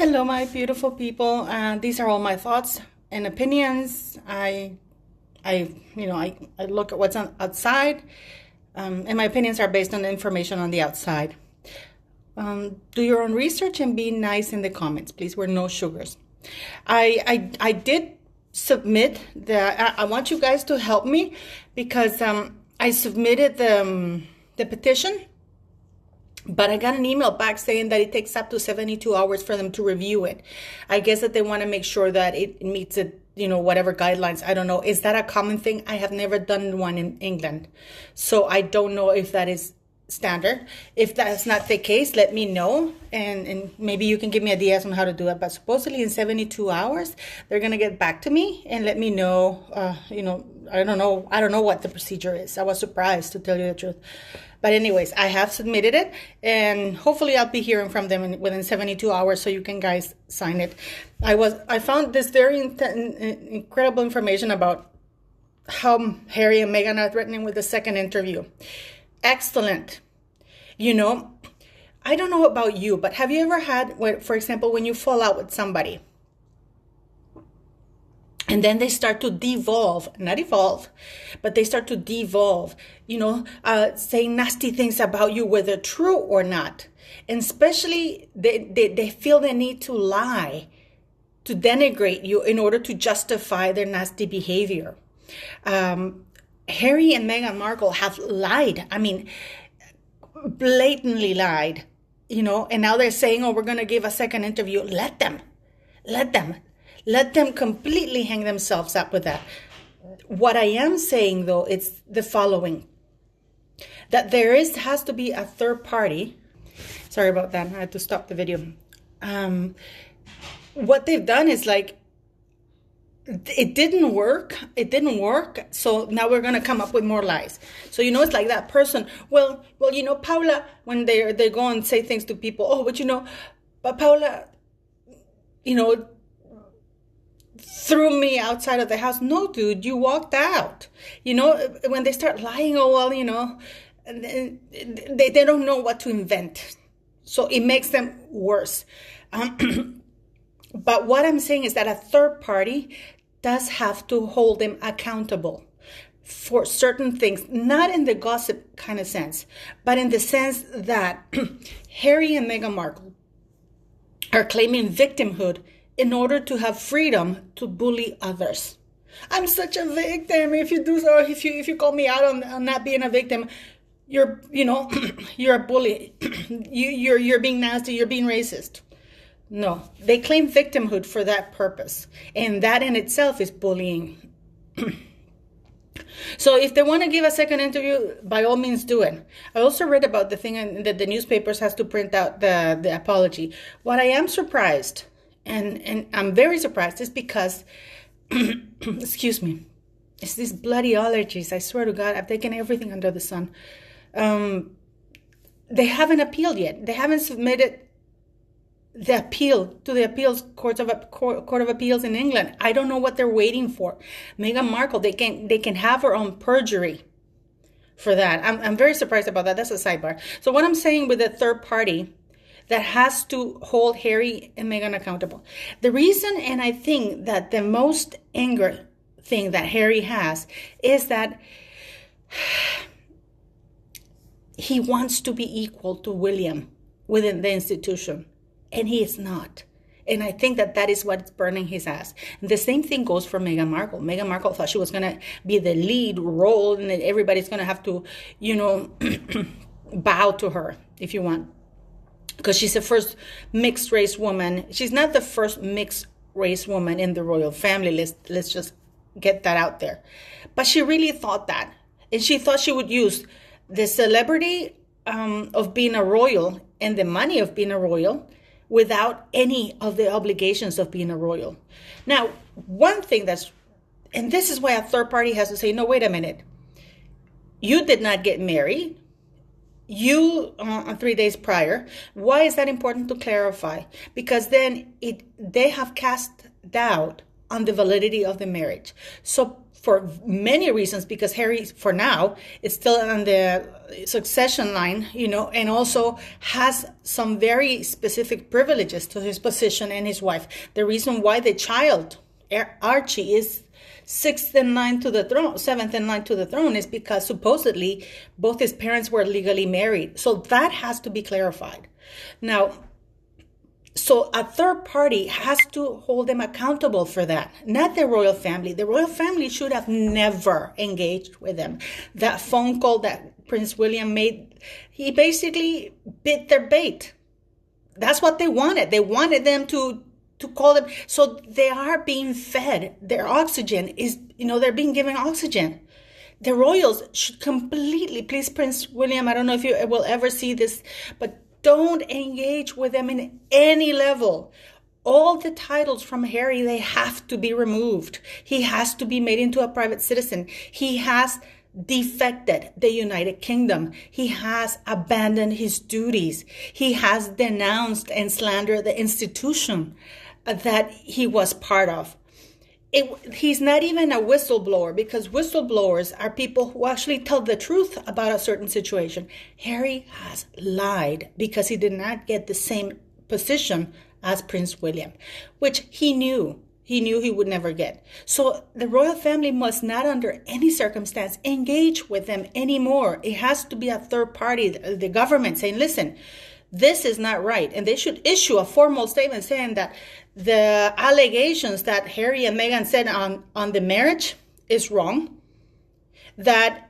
Hello, my beautiful people. These are all my thoughts and opinions. I look at what's outside, and my opinions are based on the information on the outside. Do your own research and be nice in the comments, please. We're no sugars. I did submit I want you guys to help me because I submitted the petition. But I got an email back saying that it takes up to 72 hours for them to review it. I guess that they want to make sure that it meets whatever guidelines. I don't know. Is that a common thing? I have never done one in England. So I don't know if that is standard. If that's not the case, let me know. And maybe you can give me ideas on how to do it. But supposedly in 72 hours, they're going to get back to me and let me know, I don't know what the procedure is. I was surprised, to tell you the truth. But anyways, I have submitted it, and hopefully I'll be hearing from them within 72 hours so you can guys sign it. I found this very incredible information about how Harry and Meghan are threatening with the second interview. Excellent. I don't know about you, but have you ever had, for example, when you fall out with somebody, and then they start to not evolve, but they start to devolve, saying nasty things about you, whether true or not. And especially they feel the need to lie, to denigrate you in order to justify their nasty behavior. Harry and Meghan Markle have lied. I mean, blatantly lied, and now they're saying, oh, we're going to give a second interview. Let them completely hang themselves up with that. What I am saying, though, is the following. That has to be a third party. Sorry about that. I had to stop the video. What they've done is it didn't work. So now we're going to come up with more lies. So, it's like that person. Well, Paula, when they go and say things to people, oh, but Paula, threw me outside of the house. No, dude, you walked out. When they start lying, they don't know what to invent. So it makes them worse. But what I'm saying is that a third party does have to hold them accountable for certain things, not in the gossip kind of sense, but in the sense that Harry and Meghan Markle are claiming victimhood in order to have freedom to bully others. I'm such a victim. If you do so, if you call me out on not being a victim, you're you're a bully. You're being nasty. You're being racist. No, they claim victimhood for that purpose, and that in itself is bullying. So if they want to give a second interview, by all means do it. I also read about the thing that the newspapers has to print out the apology. What I am surprised, and I'm very surprised, is because, excuse me, it's these bloody allergies. I swear to God, I've taken everything under the sun. They haven't appealed yet. They haven't submitted the appeal to the court of appeals in England. I don't know what they're waiting for. Meghan Markle, they can have her own perjury for that. I'm very surprised about that. That's a sidebar. So what I'm saying with the third party that has to hold Harry and Meghan accountable. The reason, and I think that the most anger thing that Harry has, is that he wants to be equal to William within the institution, and he is not. And I think that is what's burning his ass. And the same thing goes for Meghan Markle. Meghan Markle thought she was going to be the lead role, and that everybody's going to have to, bow to her, if you want. Because she's the first mixed race woman. She's not the first mixed race woman in the royal family. Let's just get that out there. But she really thought that. And she thought she would use the celebrity of being a royal and the money of being a royal without any of the obligations of being a royal. Now, one thing and this is why a third party has to say, no, wait a minute. You did not get married. You 3 days prior. Why is that important to clarify? Because then they have cast doubt on the validity of the marriage. So for many reasons, because Harry, for now, is still on the succession line, and also has some very specific privileges to his position and his wife. The reason why the child, Archie, is seventh in line to the throne is because supposedly both his parents were legally married. So that has to be clarified. Now, so a third party has to hold them accountable for that, not the royal family. The royal family should have never engaged with them. That phone call that Prince William made, he basically bit their bait. That's what they wanted. They wanted them to call them. So they are being fed. Their oxygen is, they're being given oxygen. The royals should completely, please, Prince William, I don't know if you will ever see this, but don't engage with them in any level. All the titles from Harry, they have to be removed. He has to be made into a private citizen. He has defected the United Kingdom. He has abandoned his duties. He has denounced and slandered the institution that he was part of. He's not even a whistleblower, because whistleblowers are people who actually tell the truth about a certain situation. Harry has lied because he did not get the same position as Prince William, which he knew he would never get. So the royal family must not under any circumstance engage with them anymore. It has to be a third party, the government, saying, listen, this is not right. And they should issue a formal statement saying that the allegations that Harry and Meghan said on the marriage is wrong, that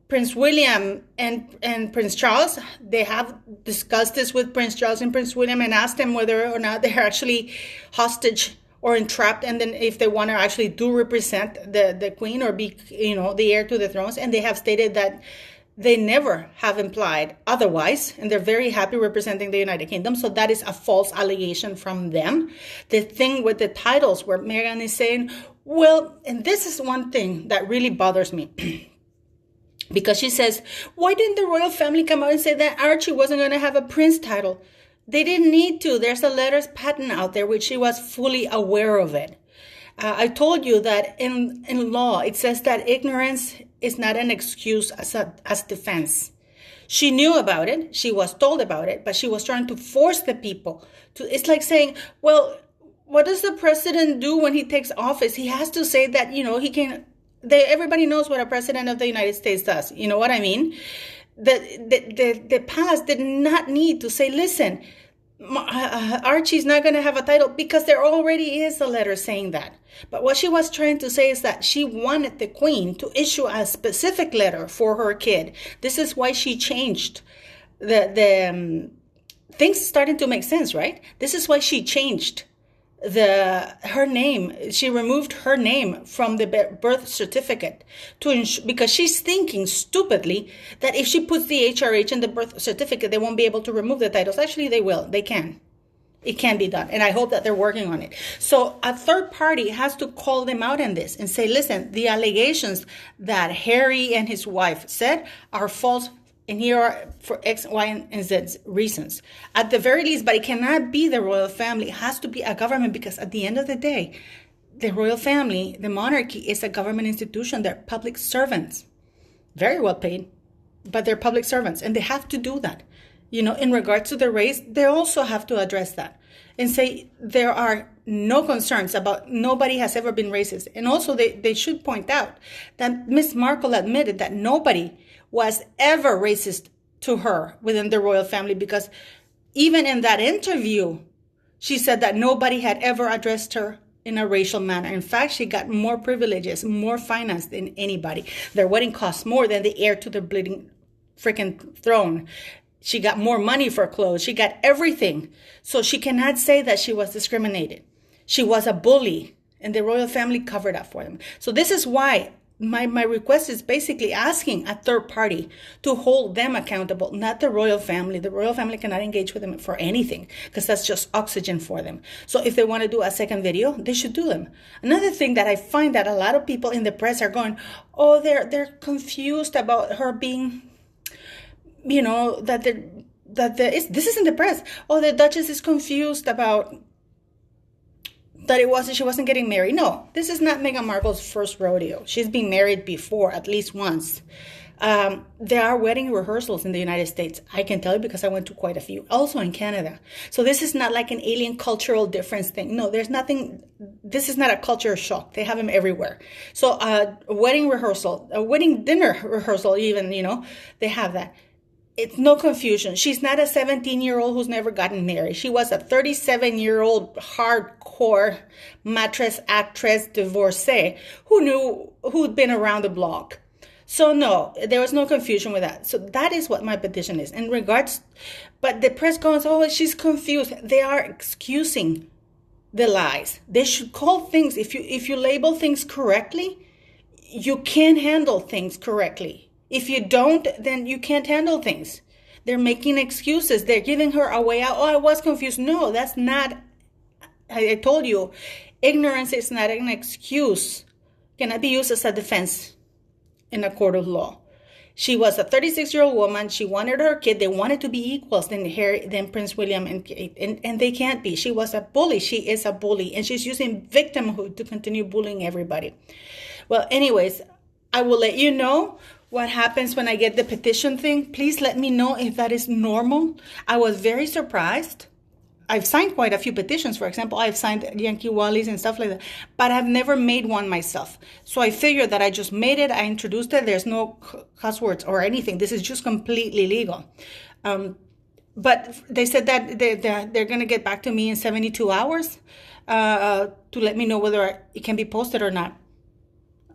Prince William and Prince Charles, they have discussed this with Prince Charles and Prince William and asked them whether or not they're actually hostage or entrapped, and then if they want to actually do represent the queen or be, the heir to the thrones. And they have stated that they never have implied otherwise, and they're very happy representing the United Kingdom. So that is a false allegation from them. The thing with the titles where Meghan is saying, well, and this is one thing that really bothers me, because she says, why didn't the royal family come out and say that Archie wasn't going to have a prince title? They didn't need to. There's a letters patent out there, which she was fully aware of it. I told you that in law, it says that ignorance is not an excuse as defense. She knew about it. She was told about it, but she was trying to force the people to. It's like saying, well, what does the president do when he takes office? He has to say that, he can. Everybody knows what a president of the United States does. You know what I mean? The palace did not need to say, listen, Archie's not going to have a title, because there already is a letter saying that. But what she was trying to say is that she wanted the queen to issue a specific letter for her kid. This is why she changed the things starting to make sense, right? This is why she changed her name. She removed her name from the birth certificate because she's thinking stupidly that if she puts the HRH in the birth certificate, they won't be able to remove the titles. Actually, they will. They can. It can be done. And I hope that they're working on it. So a third party has to call them out on this and say, listen, the allegations that Harry and his wife said are false. And here are for X, Y, and Z reasons. At the very least, but it cannot be the royal family. It has to be a government, because at the end of the day, the royal family, the monarchy, is a government institution. They're public servants. Very well paid, but they're public servants. And they have to do that. In regards to the race, they also have to address that and say there are no concerns about, nobody has ever been racist. And also they should point out that Miss Markle admitted that nobody was ever racist to her within the royal family, because even in that interview, she said that nobody had ever addressed her in a racial manner. In fact, she got more privileges, more finance than anybody. Their wedding cost more than the heir to the bleeding freaking throne. She got more money for clothes. She got everything. So she cannot say that she was discriminated. She was a bully, and the royal family covered up for them. So this is why my request is basically asking a third party to hold them accountable, not the royal family. The royal family cannot engage with them for anything, because that's just oxygen for them. So if they want to do a second video, they should do them. Another thing that I find that a lot of people in the press are going, oh, they're confused about her being, this is in the press. Oh, the Duchess is confused about that she wasn't getting married. No, this is not Meghan Markle's first rodeo. She's been married before, at least once. There are wedding rehearsals in the United States. I can tell you because I went to quite a few. Also in Canada. So this is not like an alien cultural difference thing. No, there's nothing. This is not a culture shock. They have them everywhere. So a wedding rehearsal, a wedding dinner rehearsal even, they have that. It's no confusion. She's not a 17-year-old who's never gotten married. She was a 37-year-old hardcore mattress actress divorcee who'd been around the block. So no, there was no confusion with that. So that is what my petition is. In regards, but the press goes, oh, she's confused. They are excusing the lies. They should call things, if you label things correctly, you can handle things correctly. If you don't, then you can't handle things. They're making excuses. They're giving her a way out. Oh, I was confused. No, that's not. I told you, ignorance is not an excuse. Cannot be used as a defense in a court of law. She was a 36-year-old woman. She wanted her kid. They wanted to be equals than Prince William and Kate. And they can't be. She was a bully. She is a bully. And she's using victimhood to continue bullying everybody. Well, anyways, I will let you know what happens when I get the petition thing. Please let me know if that is normal. I was very surprised. I've signed quite a few petitions. For example, I've signed Yankee Wallies and stuff like that, but I've never made one myself. So I figured that I just made it. I introduced it. There's no cuss words or anything. This is just completely legal. But they said that they're going to get back to me in 72 hours to let me know whether it can be posted or not.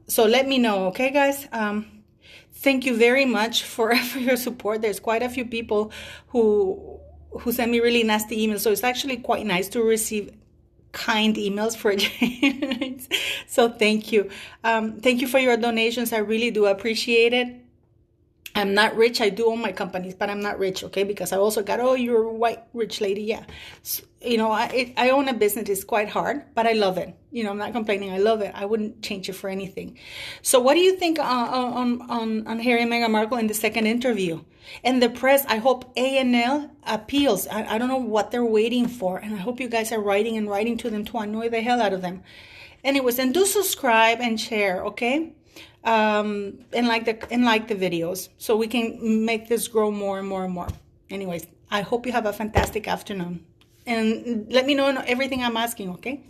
So let me know, okay, guys? Thank you very much for your support. There's quite a few people who send me really nasty emails. So it's actually quite nice to receive kind emails for a change. So thank you. Thank you for your donations. I really do appreciate it. I'm not rich. I do own my companies, but I'm not rich, okay? Because I also got, oh, you're a white rich lady. Yeah. So, I own a business. It's quite hard, but I love it. I'm not complaining. I love it. I wouldn't change it for anything. So what do you think on Harry and Meghan Markle in the second interview? And the press, I hope A&L appeals. I don't know what they're waiting for. And I hope you guys are writing to them to annoy the hell out of them. Anyways, and do subscribe and share, okay? And like the videos so we can make this grow more and more and more. Anyways, I hope you have a fantastic afternoon and let me know everything I'm asking, okay?